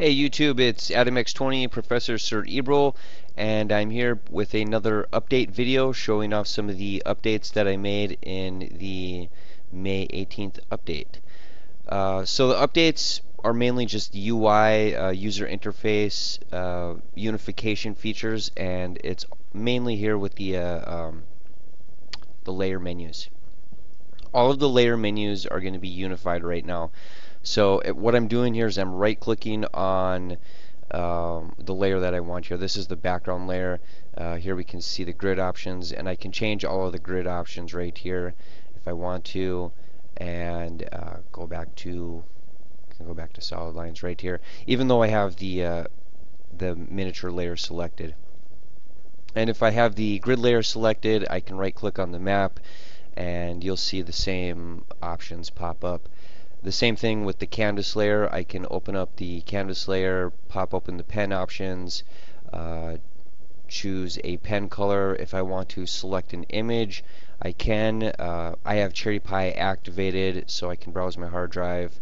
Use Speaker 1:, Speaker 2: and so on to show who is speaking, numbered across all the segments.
Speaker 1: Hey YouTube, it's AdamX20, Professor Sir Ebro, and I'm here with another update video showing off some of the updates that I made in the May 18th update. So the updates are mainly just UI, user interface, unification features, and it's mainly here with the layer menus. All of the layer menus are going to be unified right now. So what I'm doing here is I'm right clicking on the layer that I want here. This is the background layer. Here we can see the grid options, and I can change all of the grid options right here if I want to, and can go back to solid lines right here, even though I have the miniature layer selected. And if I have the grid layer selected, I can right click on the map and you'll see the same options pop up. The same thing with the canvas layer. I can open up the canvas layer, pop open the pen options, choose a pen color. If I want to select an image, I can. I have Cherry Pie activated so I can browse my hard drive.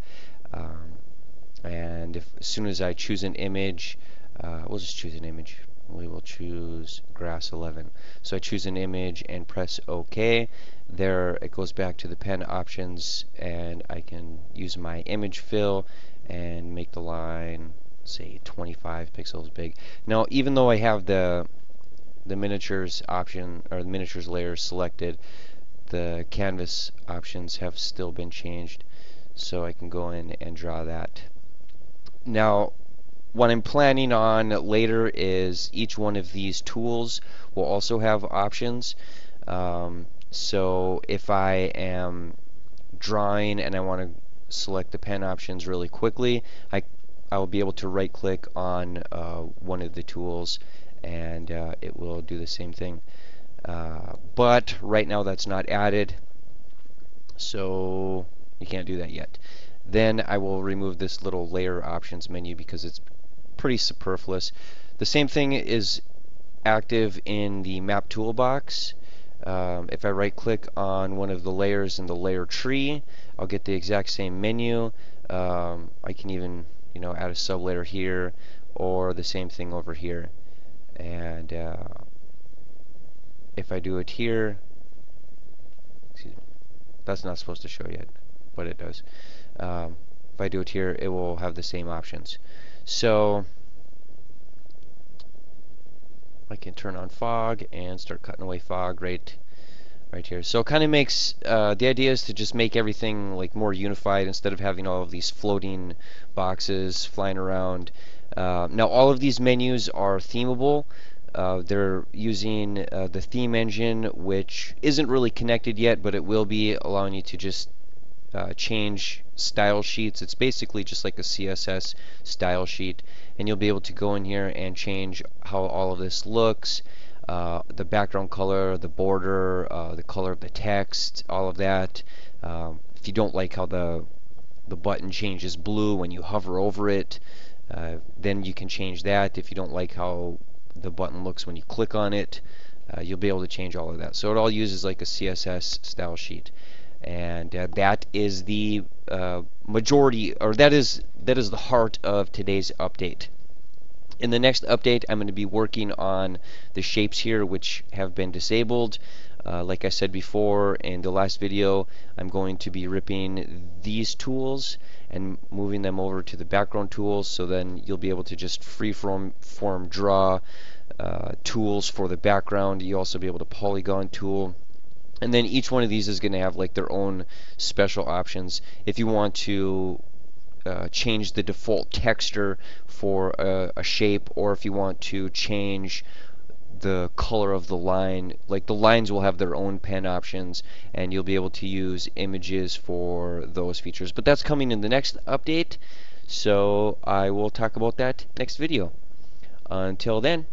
Speaker 1: And as soon as I choose an image, we'll just choose an image. We will choose grass 11. So I choose an image and press OK. There it goes back to the pen options, and I can use my image fill and make the line say 25 pixels big. Now, even though I have the miniatures option or the miniatures layer selected, the canvas options have still been changed, so I can go in and draw that. Now, what I'm planning on later is each one of these tools will also have options. So if I am drawing and I want to select the pen options really quickly, I will be able to right click on one of the tools and it will do the same thing. But right now that's not added, so you can't do that yet. Then I will remove this little layer options menu because it's pretty superfluous. The same thing is active in the map toolbox. If I right click on one of the layers in the layer tree, I'll get the exact same menu. I can even add a sub layer here, or the same thing over here. And if I do it here, excuse me, that's not supposed to show yet, but it does. If I do it here, it will have the same options. So I can turn on fog and start cutting away fog right here. So it kind of makes the idea is to just make everything like more unified instead of having all of these floating boxes flying around. Now all of these menus are themable. They're using the theme engine, which isn't really connected yet, but it will be, allowing you to just change style sheets. It's basically just like a CSS style sheet, and you'll be able to go in here and change how all of this looks, the background color, the border, the color of the text, all of that. If you don't like how the button changes blue when you hover over it, then you can change that. If you don't like how the button looks when you click on it, you'll be able to change all of that. So it all uses like a CSS style sheet. And that is the majority, or that is the heart of today's update. In the next update, I'm going to be working on the shapes here, which have been disabled. Like I said before in the last video, I'm going to be ripping these tools and moving them over to the background tools, so then you'll be able to just form draw tools for the background. You'll also be able to polygon tool. And then each one of these is going to have like their own special options. If you want to change the default texture for a shape, or if you want to change the color of the line, like the lines will have their own pen options, and you'll be able to use images for those features. But that's coming in the next update, so I will talk about that next video. Until then,